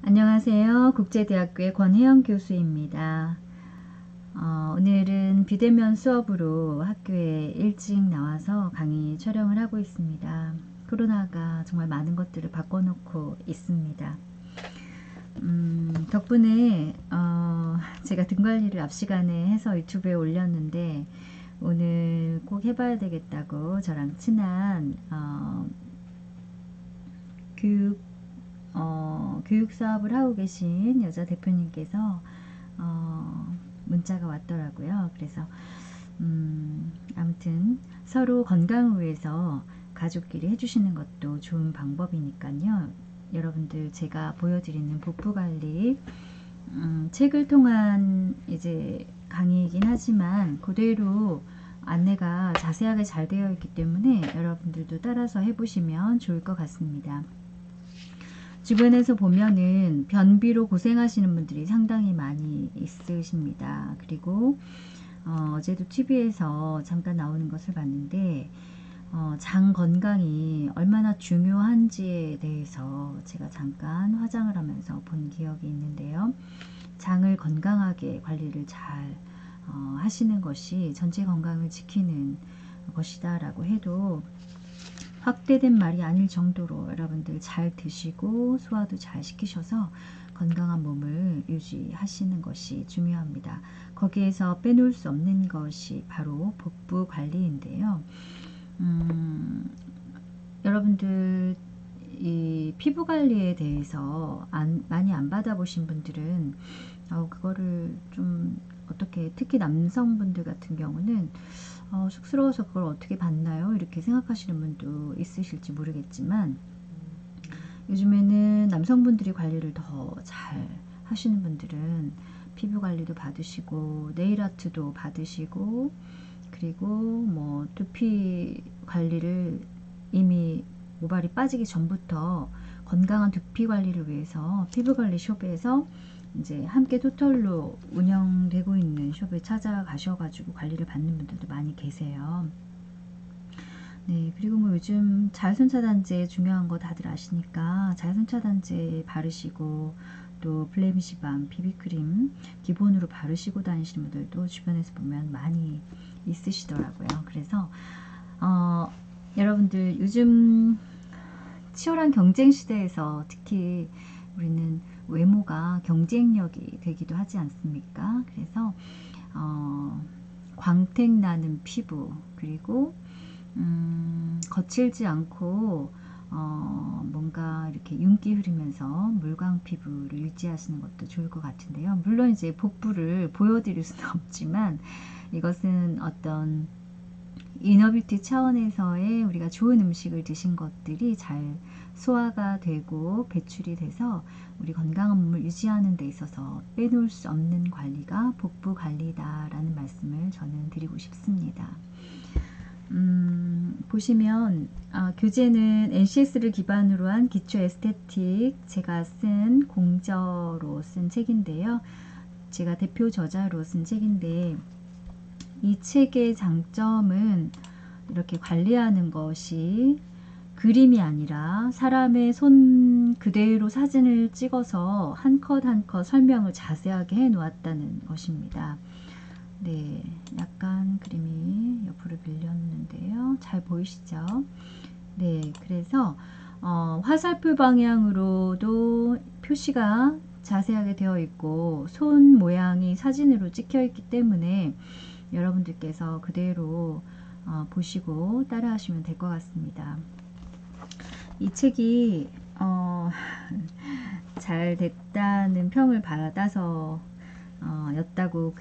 안녕하세요. 국제대학교의 권혜영 교수입니다. 오늘은 비대면 수업으로 학교에 일찍 나와서 강의 촬영을 하고 있습니다. 코로나가 정말 많은 것들을 바꿔놓고 있습니다. 덕분에 제가 등 관리를 앞 시간에 해서 유튜브에 올렸는데 오늘 꼭 해봐야 되겠다고 저랑 친한 교육 사업을 하고 계신 여자 대표님께서 문자가 왔더라고요. 그래서 아무튼 서로 건강을 위해서 가족끼리 해주시는 것도 좋은 방법이니까요. 여러분들 제가 보여드리는 복부관리 책을 통한 이제 강의이긴 하지만 그대로 안내가 자세하게 잘 되어 있기 때문에 여러분들도 따라서 해보시면 좋을 것 같습니다. 주변에서 보면은 변비로 고생하시는 분들이 상당히 많이 있으십니다. 그리고 어제도 TV에서 잠깐 나오는 것을 봤는데 장 건강이 얼마나 중요한지에 대해서 제가 잠깐 화장을 하면서 본 기억이 있는데요. 장을 건강하게 관리를 잘 하시는 것이 전체 건강을 지키는 것이다 라고 해도 확대된 말이 아닐 정도로 여러분들 잘 드시고 소화도 잘 시키셔서 건강한 몸을 유지하시는 것이 중요합니다. 거기에서 빼놓을 수 없는 것이 바로 복부 관리인데요. 여러분들 이 피부 관리에 대해서 많이 안 받아보신 분들은 그거를 좀 어떻게, 특히 남성분들 같은 경우는 쑥스러워서 그걸 어떻게 받나요? 이렇게 생각하시는 분도 있으실지 모르겠지만 요즘에는 남성분들이 관리를 더 잘 하시는 분들은 피부 관리도 받으시고 네일 아트도 받으시고 그리고 뭐 두피 관리를 이미 모발이 빠지기 전부터 건강한 두피 관리를 위해서 피부관리 숍에서 이제 함께 토털로 운영되고 있는 숍에 찾아가셔가지고 관리를 받는 분들도 많이 계세요. 네, 그리고 뭐 요즘 자외선 차단제 중요한 거 다들 아시니까 자외선 차단제 바르시고 또 블레미시밤, 비비크림 기본으로 바르시고 다니시는 분들도 주변에서 보면 많이 있으시더라고요. 그래서 여러분들 요즘 치열한 경쟁 시대에서 특히 우리는 외모가 경쟁력이 되기도 하지 않습니까? 그래서 광택 나는 피부 그리고 거칠지 않고 뭔가 이렇게 윤기 흐르면서 물광 피부를 유지하시는 것도 좋을 것 같은데요. 물론 이제 복부를 보여드릴 수는 없지만 이것은 어떤 이너뷰티 차원에서의 우리가 좋은 음식을 드신 것들이 잘 소화가 되고 배출이 돼서 우리 건강한 몸을 유지하는 데 있어서 빼놓을 수 없는 관리가 복부 관리다 라는 말씀을 저는 드리고 싶습니다. 보시면 교재는 NCS를 기반으로 한 기초 에스테틱 제가 쓴 공저로 쓴 책인데요. 제가 대표 저자로 쓴 책인데 이 책의 장점은 이렇게 관리하는 것이 그림이 아니라 사람의 손 그대로 사진을 찍어서 한 컷 한 컷 설명을 자세하게 해 놓았다는 것입니다. 네, 약간 그림이 옆으로 밀렸는데요. 잘 보이시죠? 네, 그래서 화살표 방향으로도 표시가 자세하게 되어 있고 손 모양이 사진으로 찍혀 있기 때문에 여러분들께서 그대로 보시고 따라 하시면 될 것 같습니다. 이 책이 잘 됐다는 평을 받아서 였다고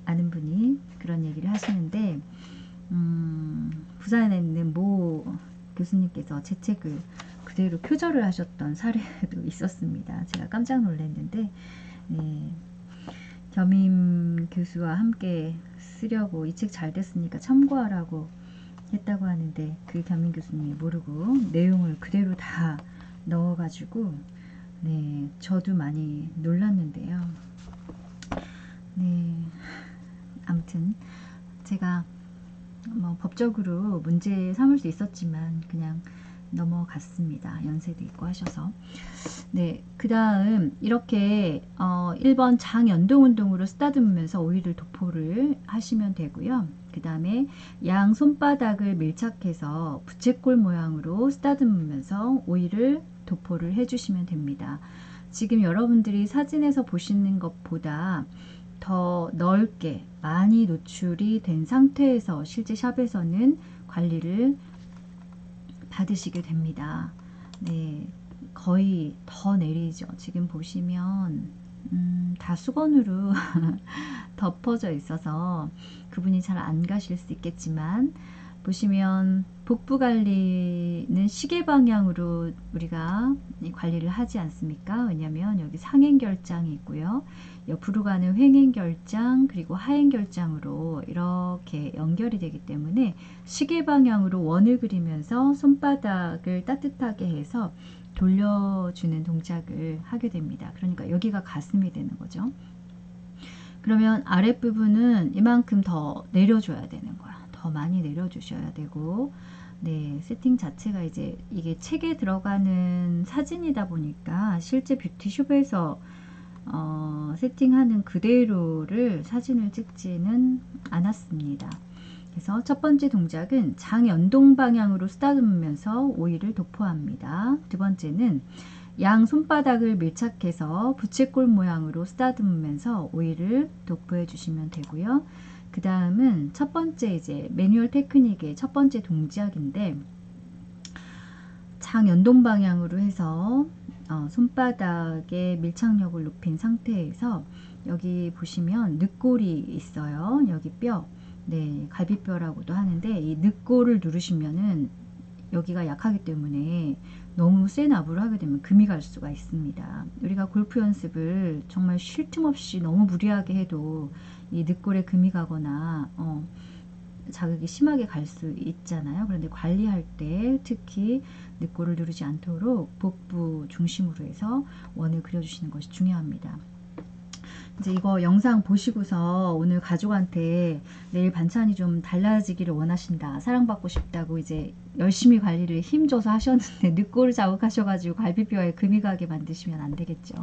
아는 분이 그런 얘기를 하시는데 부산에 있는 모 교수님께서 제 책을 그대로 표절을 하셨던 사례도 있었습니다. 제가 깜짝 놀랐는데 네, 겸임 교수와 함께 쓰려고 이 책 잘 됐으니까 참고하라고 했다고 하는데 그 겸임 교수님이 모르고 내용을 그대로 다 넣어가지고 네, 저도 많이 놀랐는데요. 네, 아무튼 제가 뭐 법적으로 문제 삼을 수 있었지만 그냥 넘어갔습니다. 연세도 있고 하셔서. 네, 그 다음 이렇게 1번 장연동 운동으로 쓰다듬으면서 오일을 도포를 하시면 되고요. 그 다음에 양 손바닥을 밀착해서 부채꼴 모양으로 쓰다듬으면서 오일을 도포를 해주시면 됩니다. 지금 여러분들이 사진에서 보시는 것보다 더 넓게 많이 노출이 된 상태에서 실제 샵에서는 관리를 받으시게 됩니다. 네, 거의 더 내리죠. 지금 보시면 다 수건으로 덮어져 있어서 그분이 잘 안 가실 수 있겠지만, 보시면 복부 관리는 시계 방향으로 우리가 관리를 하지 않습니까? 왜냐하면 여기 상행결장이 있고요. 옆으로 가는 횡행결장, 그리고 하행결장으로 이렇게 연결이 되기 때문에 시계 방향으로 원을 그리면서 손바닥을 따뜻하게 해서 돌려주는 동작을 하게 됩니다. 그러니까 여기가 가슴이 되는 거죠. 그러면 아랫부분은 이만큼 더 내려줘야 되는 거야. 더 많이 내려주셔야 되고, 네, 세팅 자체가 이제 이게 책에 들어가는 사진이다 보니까 실제 뷰티숍에서 세팅하는 그대로를 사진을 찍지는 않았습니다. 그래서 첫 번째 동작은 장연동 방향으로 쓰다듬으면서 오일을 도포합니다. 두 번째는 양 손바닥을 밀착해서 부채꼴 모양으로 쓰다듬으면서 오일을 도포해 주시면 되고요. 그 다음은 첫 번째 이제 매뉴얼 테크닉의 첫 번째 동작인데, 장연동 방향으로 해서 손바닥의 밀착력을 높인 상태에서 여기 보시면 늑골이 있어요. 여기 뼈, 네, 갈비뼈라고도 하는데 이 늑골을 누르시면은 여기가 약하기 때문에 너무 센 압으로 하게 되면 금이 갈 수가 있습니다. 우리가 골프 연습을 정말 쉴 틈 없이 너무 무리하게 해도 이 늑골에 금이 가거나 자극이 심하게 갈 수 있잖아요. 그런데 관리할 때 특히 늑골을 누르지 않도록 복부 중심으로 해서 원을 그려주시는 것이 중요합니다. 이제 이거 영상 보시고서 오늘 가족한테 내일 반찬이 좀 달라지기를 원하신다, 사랑받고 싶다고 이제 열심히 관리를 힘줘서 하셨는데 늑골을 자극하셔가지고 갈비뼈에 금이 가게 만드시면 안 되겠죠.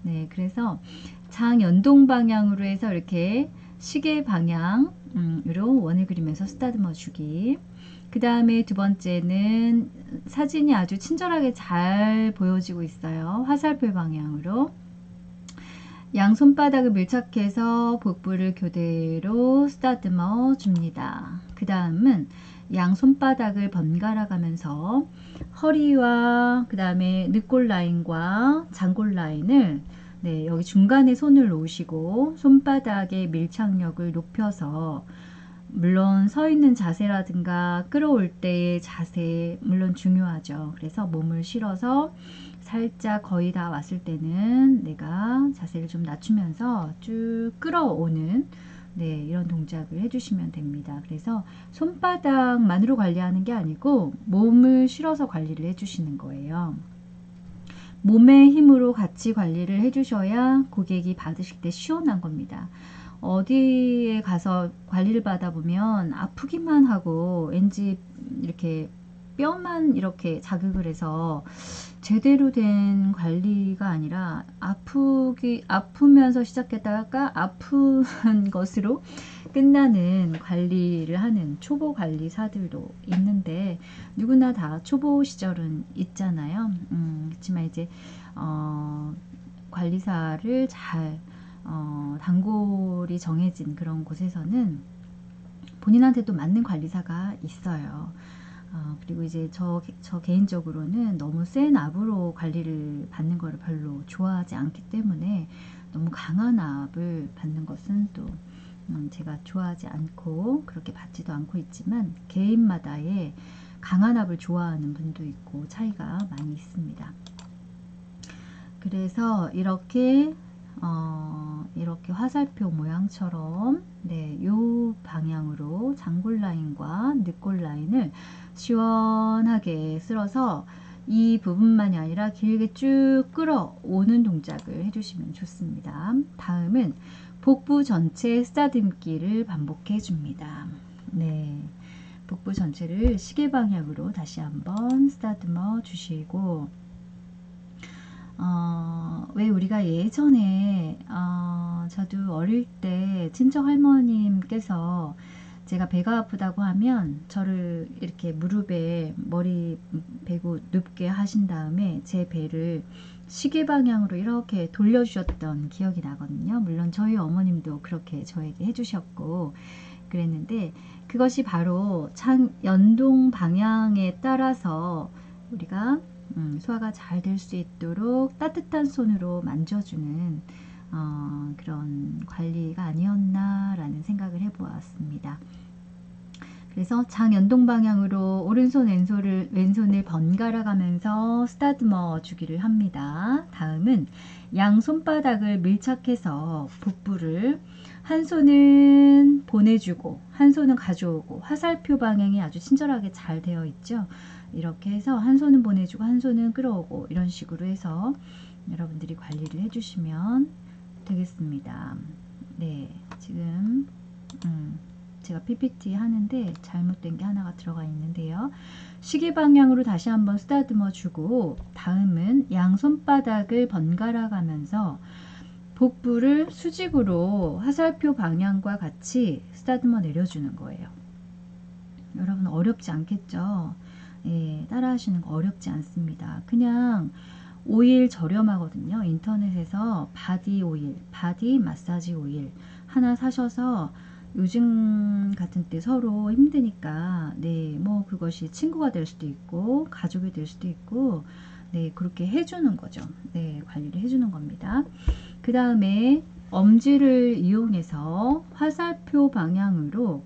네, 그래서 장연동 방향으로 해서 이렇게 시계 방향으로 원을 그리면서 쓰다듬어 주기. 그 다음에 두 번째는 사진이 아주 친절하게 잘 보여지고 있어요. 화살표 방향으로 양 손바닥을 밀착해서 복부를 교대로 쓰다듬어 줍니다. 그 다음은 양 손바닥을 번갈아 가면서 허리와 그 다음에 늑골 라인과 장골 라인을, 네, 여기 중간에 손을 놓으시고 손바닥의 밀착력을 높여서, 물론 서 있는 자세라든가 끌어올 때의 자세 물론 중요하죠. 그래서 몸을 실어서 살짝 거의 다 왔을 때는 내가 자세를 좀 낮추면서 쭉 끌어오는, 네, 이런 동작을 해주시면 됩니다. 그래서 손바닥만으로 관리하는 게 아니고 몸을 실어서 관리를 해주시는 거예요. 몸의 힘으로 같이 관리를 해주셔야 고객이 받으실 때 시원한 겁니다. 어디에 가서 관리를 받아보면 아프기만 하고 왠지 이렇게 뼈만 이렇게 자극을 해서 제대로 된 관리가 아니라 아프면서 시작했다가 아픈 것으로 끝나는 관리를 하는 초보 관리사들도 있는데, 누구나 다 초보 시절은 있잖아요. 그렇지만 이제 관리사를 잘 단골이 정해진 그런 곳에서는 본인한테도 맞는 관리사가 있어요. 그리고 이제 저 개인적으로는 너무 센 압으로 관리를 받는 거를 별로 좋아하지 않기 때문에 너무 강한 압을 받는 것은 또 제가 좋아하지 않고 그렇게 받지도 않고 있지만, 개인마다의 강한 압을 좋아하는 분도 있고 차이가 많이 있습니다. 그래서 이렇게 화살표 모양처럼, 네, 요 방향으로 장골 라인과 늑골 라인을 시원하게 쓸어서 이 부분만이 아니라 길게 쭉 끌어오는 동작을 해주시면 좋습니다. 다음은 복부 전체 쓰다듬기를 반복해 줍니다. 네, 복부 전체를 시계 방향으로 다시 한번 쓰다듬어 주시고, 왜 우리가 예전에 저도 어릴 때 친정 할머님께서 제가 배가 아프다고 하면 저를 이렇게 무릎에 머리 베고 눕게 하신 다음에 제 배를 시계 방향으로 이렇게 돌려주셨던 기억이 나거든요. 물론 저희 어머님도 그렇게 저에게 해주셨고 그랬는데, 그것이 바로 연동 방향에 따라서 우리가 소화가 잘 될 수 있도록 따뜻한 손으로 만져주는 그런 관리가 아니었나라는 생각을 해보았습니다. 그래서 장 연동 방향으로 오른손 왼손을 번갈아 가면서 쓰다듬어 주기를 합니다. 다음은 양 손바닥을 밀착해서 복부를 한 손은 보내주고 한 손은 가져오고, 화살표 방향이 아주 친절하게 잘 되어 있죠. 이렇게 해서 한 손은 보내주고 한 손은 끌어오고, 이런 식으로 해서 여러분들이 관리를 해주시면 되겠습니다. 네, 지금 제가 PPT 하는데 잘못된 게 하나가 들어가 있는데요. 시계 방향으로 다시 한번 쓰다듬어 주고, 다음은 양 손바닥을 번갈아 가면서 복부를 수직으로 화살표 방향과 같이 쓰다듬어 내려주는 거예요. 여러분 어렵지 않겠죠? 예, 따라 하시는 거 어렵지 않습니다. 그냥 오일 저렴하거든요. 인터넷에서 바디 오일, 바디 마사지 오일 하나 사셔서, 요즘 같은 때 서로 힘드니까 뭐 그것이 친구가 될 수도 있고 가족이 될 수도 있고, 그렇게 해주는 거죠. 관리를 해주는 겁니다. 그 다음에 엄지를 이용해서 화살표 방향으로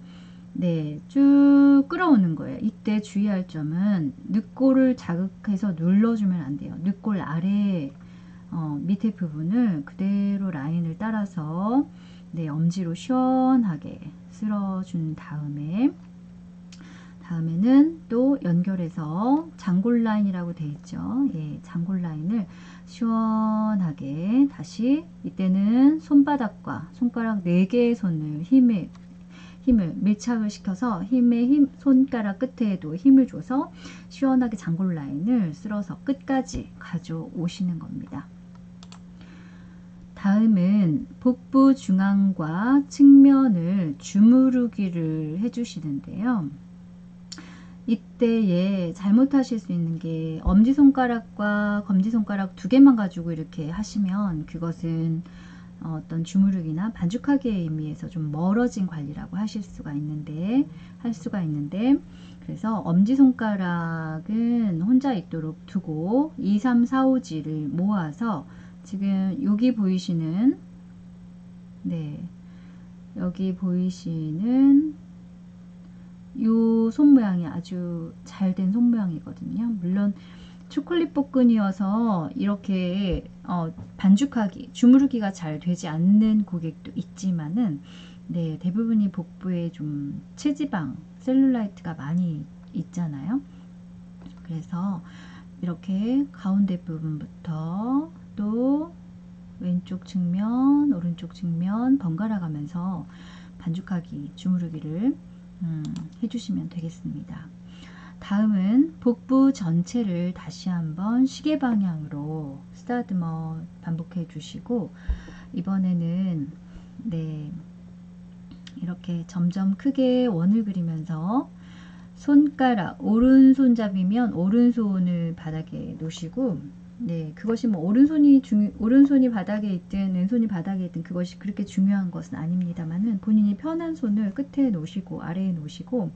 쭉 끌어오는 거예요. 이때 주의할 점은 늑골을 자극해서 눌러주면 안 돼요. 늑골 아래 밑에 부분을 그대로 라인을 따라서 엄지로 시원하게 쓸어준 다음에는 또 연결해서 장골 라인이라고 되어 있죠. 예, 장골 라인을 시원하게 다시, 이때는 손바닥과 손가락 4개의 손을 힘을 밀착을 시켜서 손가락 끝에도 힘을 줘서 시원하게 장골 라인을 쓸어서 끝까지 가져오시는 겁니다. 다음은 복부 중앙과 측면을 주무르기를 해주시는데요. 이때에 잘못하실 수 있는 게, 엄지손가락과 검지손가락 2개만 가지고 이렇게 하시면 그것은 어떤 주무르기나 반죽하기의 의미에서 좀 멀어진 관리라고 할 수가 있는데, 그래서 엄지손가락은 혼자 있도록 두고 2, 3, 4, 5지를 모아서, 지금 여기 보이시는 여기 보이시는 요 손 모양이 아주 잘 된 손 모양이거든요. 물론 초콜릿 복근이어서 이렇게 반죽하기, 주무르기가 잘 되지 않는 고객도 있지만은 대부분이 복부에 좀 체지방, 셀룰라이트가 많이 있잖아요. 그래서 이렇게 가운데 부분부터 또 왼쪽 측면, 오른쪽 측면 번갈아 가면서 반죽하기, 주무르기를 해주시면 되겠습니다. 다음은 복부 전체를 다시 한번 시계 방향으로 쓰다듬어 반복해 주시고, 이번에는 이렇게 점점 크게 원을 그리면서 손가락, 오른손잡이면 오른손을 바닥에 놓으시고, 그것이 뭐 오른손이 바닥에 있든 왼손이 바닥에 있든 그것이 그렇게 중요한 것은 아닙니다만은, 본인이 편한 손을 끝에 놓으시고 아래에 놓으시고,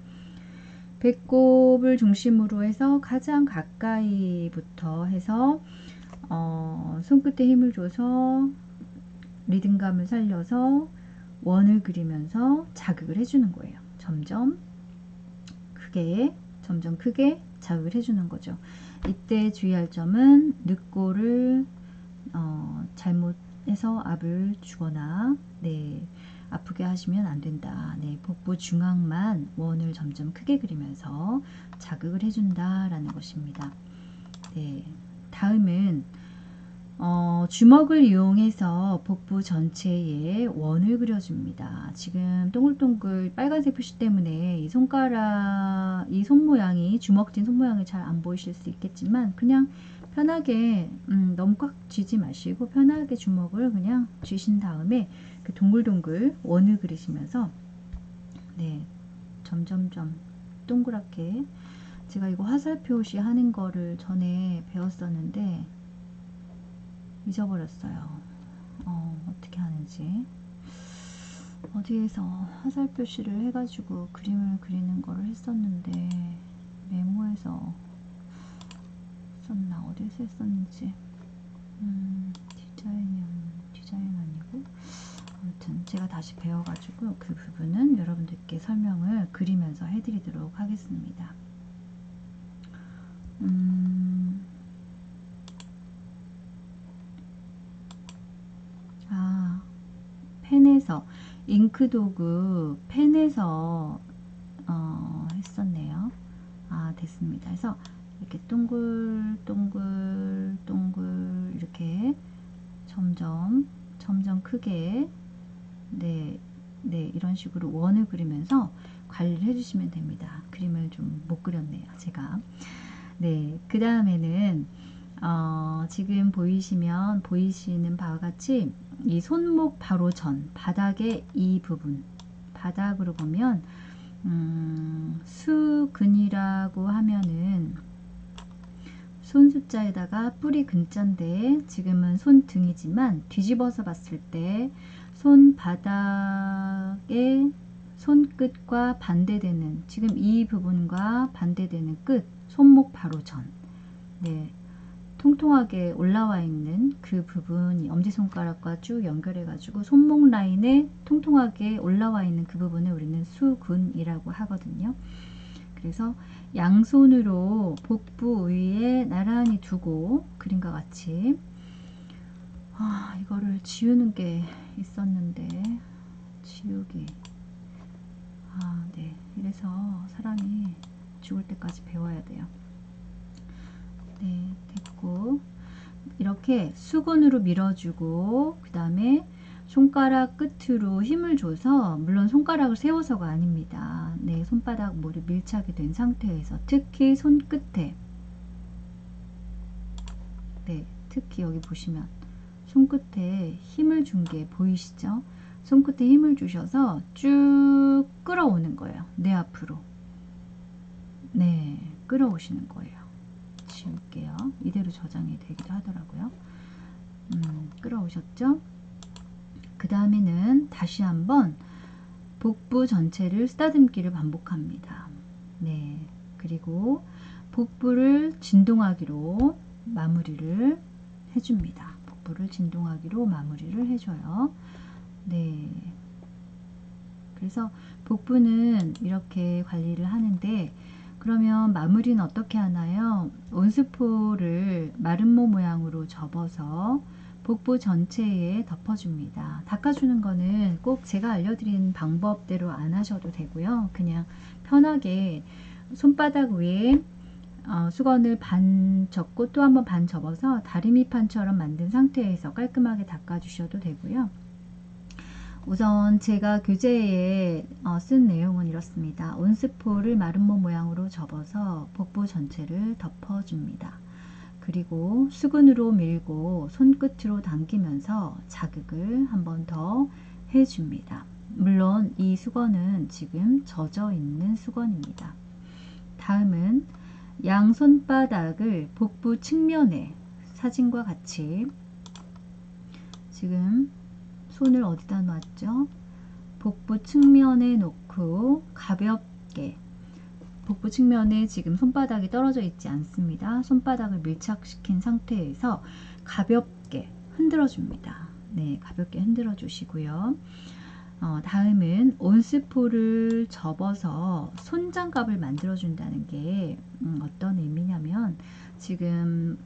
배꼽을 중심으로 해서 가장 가까이부터 해서 손끝에 힘을 줘서 리듬감을 살려서 원을 그리면서 자극을 해주는 거예요. 점점 크게 자극을 해주는 거죠. 이때 주의할 점은 늑골을 잘못해서 압을 주거나 아프게 하시면 안 된다. 복부 중앙만 원을 점점 크게 그리면서 자극을 해준다라는 것입니다. 다음은 주먹을 이용해서 복부 전체에 원을 그려줍니다. 지금 동글동글 빨간색 표시 때문에 이 손가락, 이 손 모양이, 주먹진 손 모양이 잘 안 보이실 수 있겠지만 그냥 편하게 너무 꽉 쥐지 마시고 편하게 주먹을 그냥 쥐신 다음에 그 동글동글 원을 그리시면서 네, 점점점 동그랗게, 제가 이거 화살 표시 하는 거를 전에 배웠었는데 잊어버렸어요. 어떻게 하는지. 어디에서 화살 표시를 해가지고 그림을 그리는 거를 했었는데 메모에서 썼나 어디서 했었는지. 디자인 아니고, 아무튼 제가 다시 배워가지고 그 부분은 여러분들께 설명을 그리면서 해드리도록 하겠습니다. 펜에서, 잉크도구 펜에서 했었네요. 됐습니다. 그래서 이렇게 동글 이렇게 점점 크게 이런 식으로 원을 그리면서 관리를 해주시면 됩니다. 그림을 좀 못 그렸네요, 제가. 그 다음에는 지금 보이시는 바와 같이 이 손목 바로 전 바닥의 이 부분, 바닥으로 보면 수근이라고 하면은 손 숫자에다가 뿌리 근자인데 지금은 손등이지만 뒤집어서 봤을 때 손바닥의 손끝과 반대되는, 지금 이 부분과 반대되는 끝, 손목 바로 전, 통통하게 올라와 있는 그 부분이 엄지손가락과 쭉 연결해 가지고 손목 라인에 통통하게 올라와 있는 그 부분을 우리는 수근이라고 하거든요. 그래서 양손으로 복부 위에 나란히 두고 그림과 같이, 이거를 지우는 게 있었는데 지우기, 이래서 사람이 죽을 때까지 배워야 돼요. 됐고, 이렇게 수건으로 밀어주고 그 다음에 손가락 끝으로 힘을 줘서, 물론 손가락을 세워서가 아닙니다. 손바닥 모두 밀착이 된 상태에서 특히 손끝에, 특히 여기 보시면 손끝에 힘을 준 게 보이시죠? 손끝에 힘을 주셔서 쭉 끌어오는 거예요. 내 앞으로. 끌어오시는 거예요. 지울게요. 이대로 저장이 되기도 하더라고요. 끌어오셨죠? 그 다음에는 다시 한번 복부 전체를 쓰다듬기를 반복합니다. 그리고 복부를 진동하기로 마무리를 해줍니다. 복부를 진동하기로 마무리를 해줘요. 그래서 복부는 이렇게 관리를 하는데, 그러면 마무리는 어떻게 하나요? 온스포를 마름모 모양으로 접어서 복부 전체에 덮어줍니다. 닦아주는 거는 꼭 제가 알려드린 방법대로 안 하셔도 되고요. 그냥 편하게 손바닥 위에 수건을 반 접고 또 한번 반 접어서 다리미판처럼 만든 상태에서 깔끔하게 닦아주셔도 되고요. 우선 제가 교재에 쓴 내용은 이렇습니다. 온스포를 마름모 모양으로 접어서 복부 전체를 덮어줍니다. 그리고 수근으로 밀고 손끝으로 당기면서 자극을 한 번 더 해줍니다. 물론 이 수건은 지금 젖어 있는 수건입니다. 다음은 양손바닥을 복부 측면에, 사진과 같이 지금 손을 어디다 놨죠? 복부 측면에 놓고 가볍게, 복부 측면에 지금 손바닥이 떨어져 있지 않습니다. 손바닥을 밀착시킨 상태에서 가볍게 흔들어 줍니다. 가볍게 흔들어 주시고요. 다음은 온스포를 접어서 손장갑을 만들어 준다는 게 어떤 의미냐면, 지금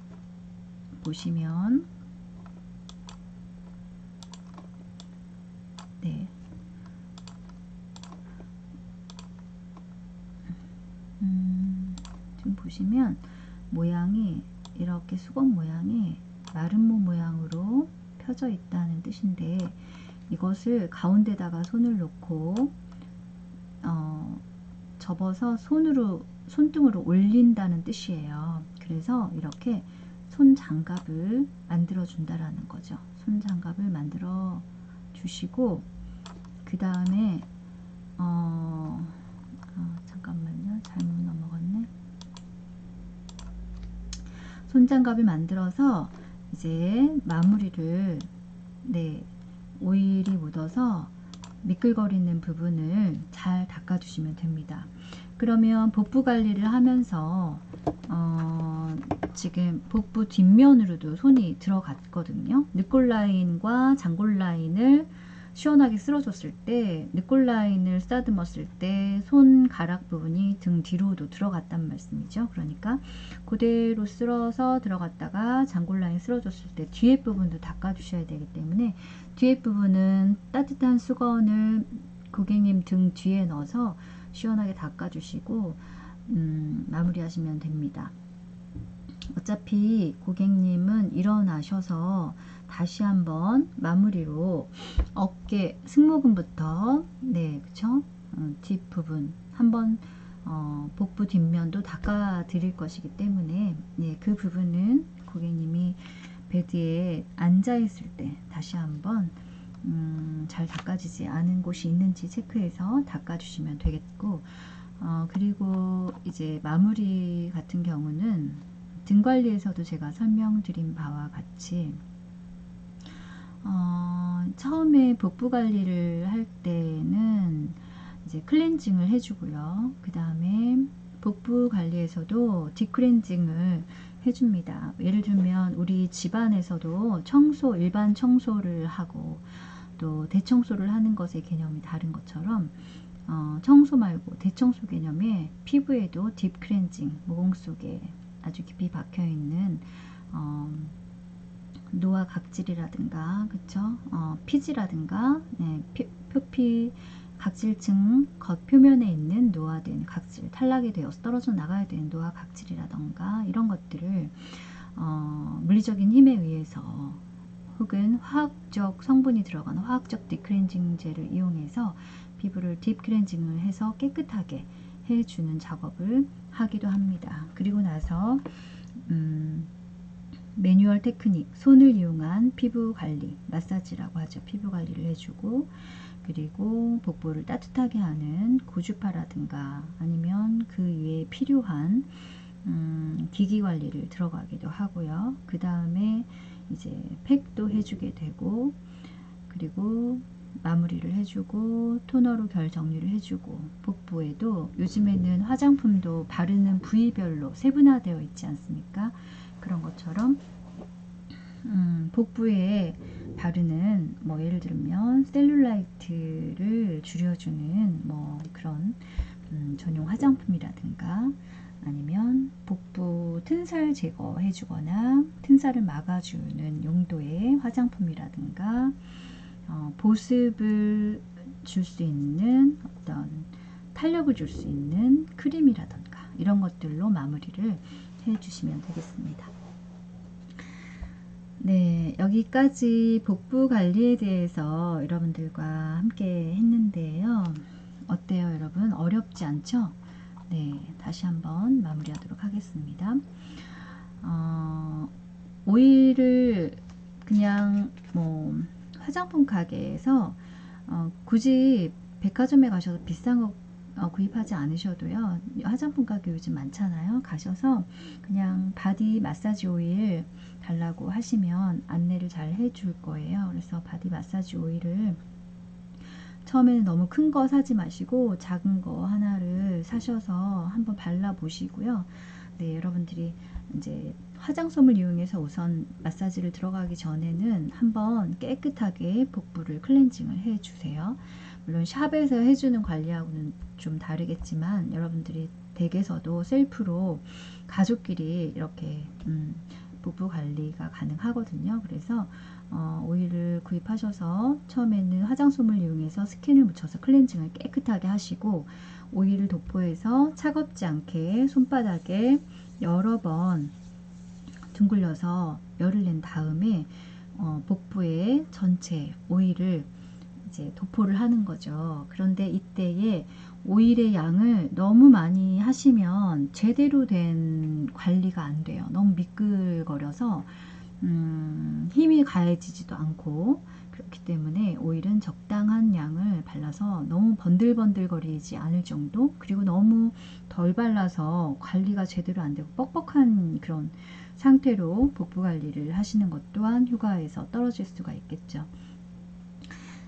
보시면 지금 보시면 모양이 이렇게 수건 모양이 마름모 모양으로 펴져 있다는 뜻인데, 이것을 가운데다가 손을 놓고 접어서 손등으로 올린다는 뜻이에요. 그래서 이렇게 손장갑을 만들어 준다라는 거죠. 손장갑을 만들어 주시고, 그 다음에 잠깐만요, 잘못 넘어갔네. 손장갑을 만들어서 이제 마무리를, 네, 오일이 묻어서 미끌거리는 부분을 잘 닦아주시면 됩니다. 그러면 복부 관리를 하면서 지금 복부 뒷면으로도 손이 들어갔거든요. 늑골 라인과 장골 라인을 시원하게 쓸어줬을 때, 늑골 라인을 쓰다듬었을 때 손가락 부분이 등 뒤로도 들어갔단 말씀이죠. 그러니까 그대로 쓸어서 들어갔다가 장골 라인 쓸어줬을 때 뒤에 부분도 닦아주셔야 되기 때문에, 뒤에 부분은 따뜻한 수건을 고객님 등 뒤에 넣어서 시원하게 닦아주시고 마무리하시면 됩니다. 어차피 고객님은 일어나셔서 다시 한번 마무리로 어깨 승모근부터, 네, 그쵸? 뒷부분 한번 복부 뒷면도 닦아 드릴 것이기 때문에, 네, 그 부분은 고객님이 베드에 앉아 있을 때 다시 한번 잘 닦아지지 않은 곳이 있는지 체크해서 닦아주시면 되겠고, 그리고 이제 마무리 같은 경우는 등 관리에서도 제가 설명드린 바와 같이 처음에 복부 관리를 할 때는 이제 클렌징을 해주고요. 그 다음에 복부 관리에서도 딥클렌징을 해줍니다. 예를 들면 우리 집안에서도 청소, 일반 청소를 하고 또 대청소를 하는 것의 개념이 다른 것처럼 청소 말고 대청소 개념의 피부에도 딥클렌징, 모공 속에 아주 깊이 박혀있는 노화 각질이라든가, 그쵸? 피지라든가, 네, 표피 각질층 겉 표면에 있는 노화된 각질, 탈락이 되어서 떨어져 나가야 되는 노화 각질이라든가 이런 것들을 물리적인 힘에 의해서 혹은 화학적 성분이 들어간 화학적 딥클렌징제를 이용해서 피부를 딥클렌징을 해서 깨끗하게 해주는 작업을 하기도 합니다. 그리고 나서 매뉴얼 테크닉, 손을 이용한 피부 관리, 마사지라고 하죠. 피부 관리를 해주고, 그리고 복부를 따뜻하게 하는 고주파라든가 아니면 그 위에 필요한 기기 관리를 들어가기도 하고요. 그 다음에 이제 팩도 해주게 되고, 그리고 마무리를 해주고 토너로 결 정리를 해주고, 복부에도 요즘에는 화장품도 바르는 부위별로 세분화되어 있지 않습니까? 그런 것처럼 복부에 바르는 뭐 예를 들면 셀룰라이트를 줄여주는 뭐 그런 전용 화장품이라든가, 아니면 복부 튼살 제거해 주거나 튼살을 막아주는 용도의 화장품이라든가, 보습을 줄 수 있는 어떤 탄력을 줄 수 있는 크림이라든가 이런 것들로 마무리를 해 주시면 되겠습니다. 네, 여기까지 복부 관리에 대해서 여러분들과 함께 했는데요. 어때요, 여러분? 어렵지 않죠? 네, 다시 한번 마무리하도록 하겠습니다. 오일을 그냥 뭐 화장품 가게에서 굳이 백화점에 가셔서 비싼 거 구입하지 않으셔도요, 화장품 가게 요즘 많잖아요. 가셔서 그냥 바디 마사지 오일 달라고 하시면 안내를 잘 해줄 거예요. 그래서 바디 마사지 오일을 처음에는 너무 큰 거 사지 마시고 작은 거 하나를 사셔서 한번 발라 보시고요. 네, 여러분들이 이제 화장솜을 이용해서 우선 마사지를 들어가기 전에는 한번 깨끗하게 복부를 클렌징을 해 주세요. 물론 샵에서 해주는 관리하고는 좀 다르겠지만 여러분들이 댁에서도 셀프로 가족끼리 이렇게 복부 관리가 가능하거든요. 그래서 오일을 구입하셔서 처음에는 화장솜을 이용해서 스킨을 묻혀서 클렌징을 깨끗하게 하시고, 오일을 도포해서 차갑지 않게 손바닥에 여러 번 둥글려서 열을 낸 다음에 복부의 전체 오일을 이제 도포를 하는 거죠. 그런데 이때에 오일의 양을 너무 많이 하시면 제대로 된 관리가 안 돼요. 너무 미끌거려서 힘이 가해지지도 않고, 그렇기 때문에 오일은 적당한 양을 발라서 너무 번들번들거리지 않을 정도, 그리고 너무 덜 발라서 관리가 제대로 안 되고 뻑뻑한 그런 상태로 복부 관리를 하시는 것 또한 효과에서 떨어질 수가 있겠죠.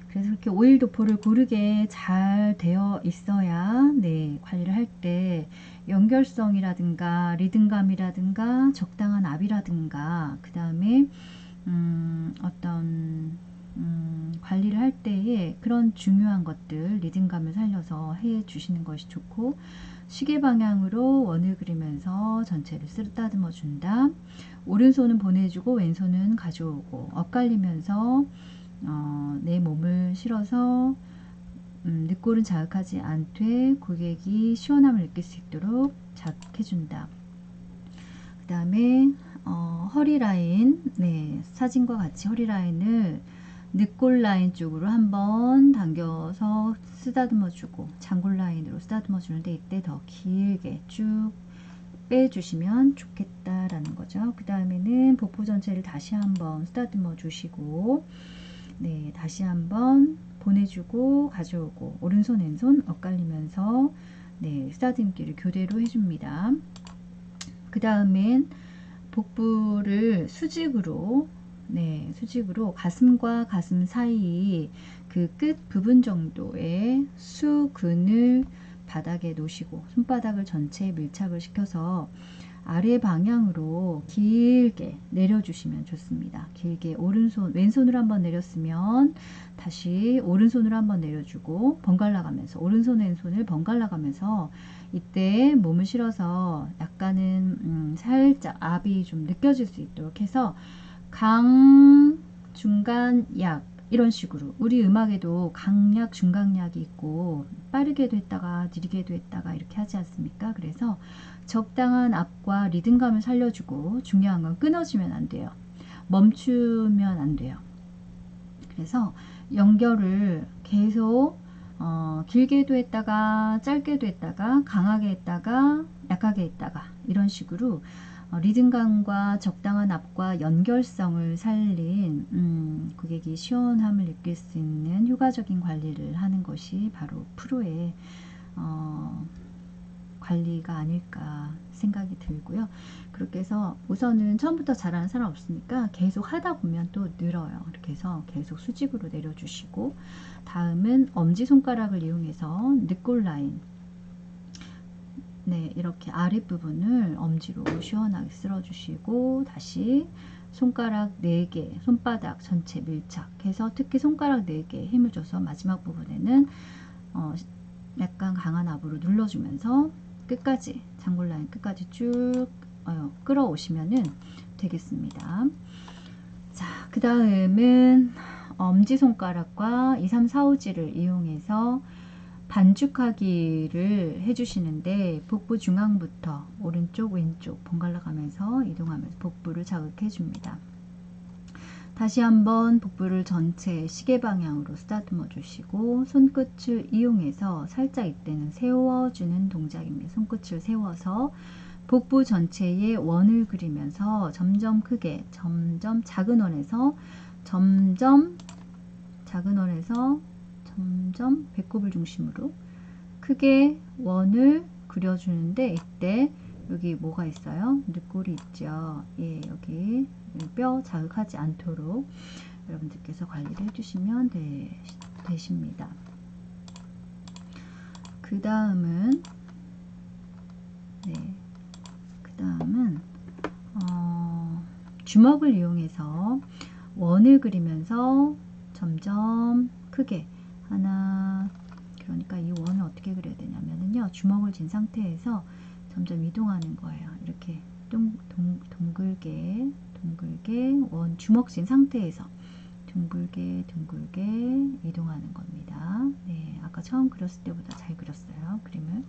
그래서 이렇게 오일 도포를 고르게 잘 되어 있어야 관리를 할 때 연결성이라든가 리듬감이라든가 적당한 압이라든가 그 다음에 어떤 관리를 할 때에 그런 중요한 것들 리듬감을 살려서 해 주시는 것이 좋고, 시계 방향으로 원을 그리면서 전체를 쓰다듬어 준다. 오른손은 보내주고 왼손은 가져오고 엇갈리면서 내 몸을 실어서 늑골은 자극하지 않되 고객이 시원함을 느낄 수 있도록 자극해준다. 그 다음에 허리 라인, 사진과 같이 허리 라인을 늑골 라인 쪽으로 한번 당겨서 쓰다듬어 주고 장골 라인으로 쓰다듬어 주는데, 이때 더 길게 쭉 빼주시면 좋겠다라는 거죠. 그 다음에는 복부 전체를 다시 한번 쓰다듬어 주시고, 다시 한번 보내주고 가져오고 오른손 왼손 엇갈리면서 쓰다듬기를 교대로 해줍니다. 그 다음엔 복부를 수직으로 수직으로 가슴과 가슴 사이 그 끝 부분 정도의 수근을 바닥에 놓으시고 손바닥을 전체에 밀착을 시켜서 아래 방향으로 길게 내려주시면 좋습니다. 길게 왼손으로 한번 내렸으면 다시 오른손으로 한번 내려주고 번갈아 가면서 오른손 왼손을 번갈아 가면서, 이때 몸을 실어서 약간은 살짝 압이 좀 느껴질 수 있도록 해서 강, 중간, 약 이런 식으로, 우리 음악에도 강약, 중강약이 있고 빠르게도 했다가 느리게도 했다가 이렇게 하지 않습니까? 그래서 적당한 압과 리듬감을 살려주고, 중요한 건 끊어지면 안 돼요. 멈추면 안 돼요. 그래서 연결을 계속 길게도 했다가 짧게도 했다가 강하게 했다가 약하게 했다가 이런 식으로 리듬감과 적당한 압과 연결성을 살린 고객이 시원함을 느낄 수 있는 효과적인 관리를 하는 것이 바로 프로의 관리가 아닐까 생각이 들고요. 그렇게 해서 우선은 처음부터 잘하는 사람 없으니까 계속 하다 보면 또 늘어요. 이렇게 해서 계속 수직으로 내려주시고, 다음은 엄지손가락을 이용해서 늑골 라인, 이렇게 아랫부분을 엄지로 시원하게 쓸어주시고, 다시 손가락 4개, 손바닥 전체 밀착해서 특히 손가락 4개에 힘을 줘서 마지막 부분에는 약간 강한 압으로 눌러주면서 끝까지, 장골 라인 끝까지 쭉 끌어오시면 되겠습니다. 자, 그 다음은 엄지손가락과 2, 3, 4, 5지를 이용해서 반죽하기를 해주시는데, 복부 중앙부터 오른쪽 왼쪽 번갈아 가면서 이동하면서 복부를 자극해 줍니다. 다시 한번 복부를 전체 시계 방향으로 쓰다듬어 주시고, 손끝을 이용해서 살짝 이때는 세워주는 동작입니다. 손끝을 세워서 복부 전체에 원을 그리면서 점점 크게, 점점 작은 원에서 점점 작은 원에서 점점 배꼽을 중심으로 크게 원을 그려주는데, 이때 여기 뭐가 있어요? 늑골이 있죠. 여기 뼈 자극하지 않도록 여러분들께서 관리를 해주시면 되십니다. 그 다음은 주먹을 이용해서 원을 그리면서 점점 크게 하나, 그러니까 이 원을 어떻게 그려야 되냐면요, 주먹을 쥔 상태에서 점점 이동하는 거예요. 이렇게 둥글게 원 주먹 쥔 상태에서 둥글게 이동하는 겁니다. 아까 처음 그렸을 때보다 잘 그렸어요, 그림을.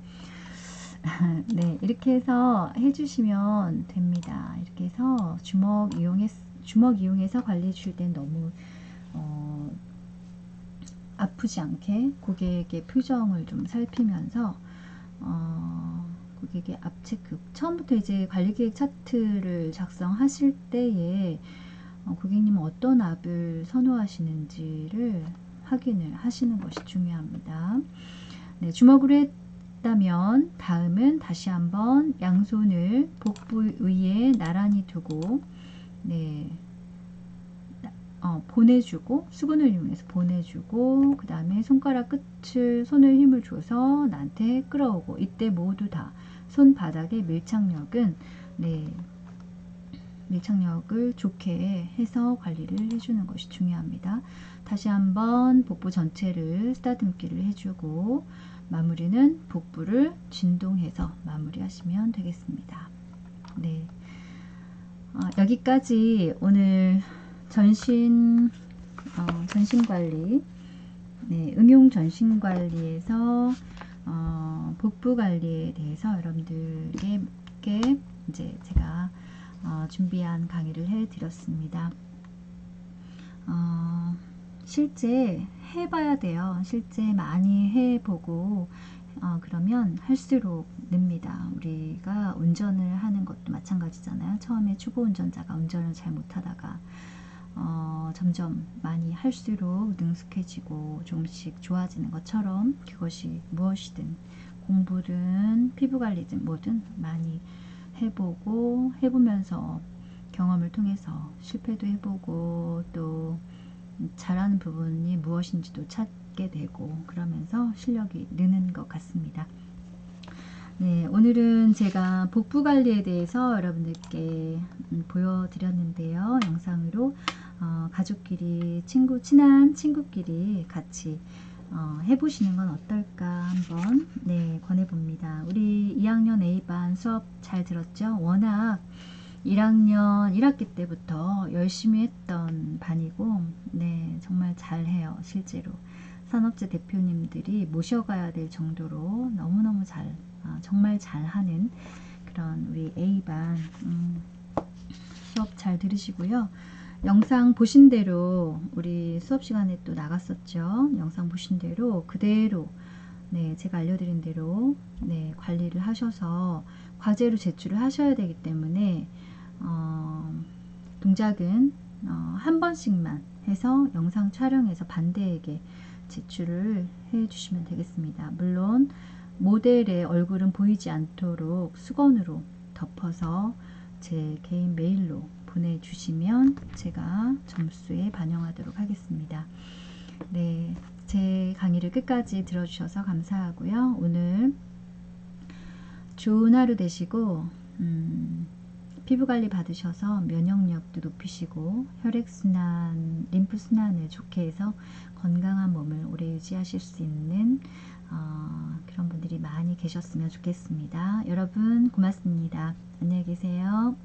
이렇게 해서 해주시면 됩니다. 이렇게 해서 주먹 주먹 이용해서 관리해 주실 땐 너무 아프지 않게 고객의 표정을 좀 살피면서 고객의 압 체크, 처음부터 이제 관리계획 차트를 작성하실 때에 고객님은 어떤 압을 선호하시는지를 확인을 하시는 것이 중요합니다. 네, 주먹으로 했다면 다음은 다시 한번 양손을 복부 위에 나란히 두고 네, 보내주고, 수근을 이용해서 보내주고, 그 다음에 손가락 끝을 손을 힘을 줘서 나한테 끌어오고, 이때 모두 다 손바닥의 밀착력은 네, 밀착력을 좋게 해서 관리를 해주는 것이 중요합니다. 다시 한번 복부 전체를 쓰다듬기를 해주고 마무리는 복부를 진동해서 마무리하시면 되겠습니다. 네, 여기까지 오늘 전신관리, 네, 응용 전신관리에서 복부관리에 대해서 여러분들께 이제 제가 준비한 강의를 해드렸습니다. 실제 해봐야 돼요. 실제 많이 해보고 그러면 할수록 늡니다. 우리가 운전을 하는 것도 마찬가지잖아요. 처음에 초보 운전자가 운전을 잘 못하다가 점점 많이 할수록 능숙해지고 조금씩 좋아지는 것처럼 그것이 무엇이든 공부든 피부관리든 뭐든 많이 해보고 해보면서 경험을 통해서 실패도 해보고 또 잘하는 부분이 무엇인지도 찾게 되고 그러면서 실력이 느는 것 같습니다. 네, 오늘은 제가 복부 관리에 대해서 여러분들께 보여드렸는데요. 영상으로 가족끼리 친한 친구끼리 같이 해보시는 건 어떨까 한번 네, 권해봅니다. 우리 2학년 A반 수업 잘 들었죠? 워낙 1학년 1학기 때부터 열심히 했던 반이고 네, 정말 잘해요. 실제로 산업재 대표님들이 모셔가야 될 정도로 너무너무 정말 잘하는 그런 우리 A반 수업 잘 들으시고요. 영상 보신 대로 우리 수업 시간에 또 나갔었죠. 영상 보신 대로 그대로 네, 제가 알려드린 대로 네, 관리를 하셔서 과제로 제출을 하셔야 되기 때문에 동작은 한 번씩만 해서 영상 촬영해서 반대에게 제출을 해 주시면 되겠습니다. 물론 모델의 얼굴은 보이지 않도록 수건으로 덮어서 제 개인 메일로 보내주시면 제가 점수에 반영하도록 하겠습니다. 네, 제 강의를 끝까지 들어주셔서 감사하고요. 오늘 좋은 하루 되시고 피부관리 받으셔서 면역력도 높이시고 혈액순환, 림프순환을 좋게 해서 건강한 몸을 오래 유지하실 수 있는 그런 분들이 많이 계셨으면 좋겠습니다. 여러분 고맙습니다. 안녕히 계세요.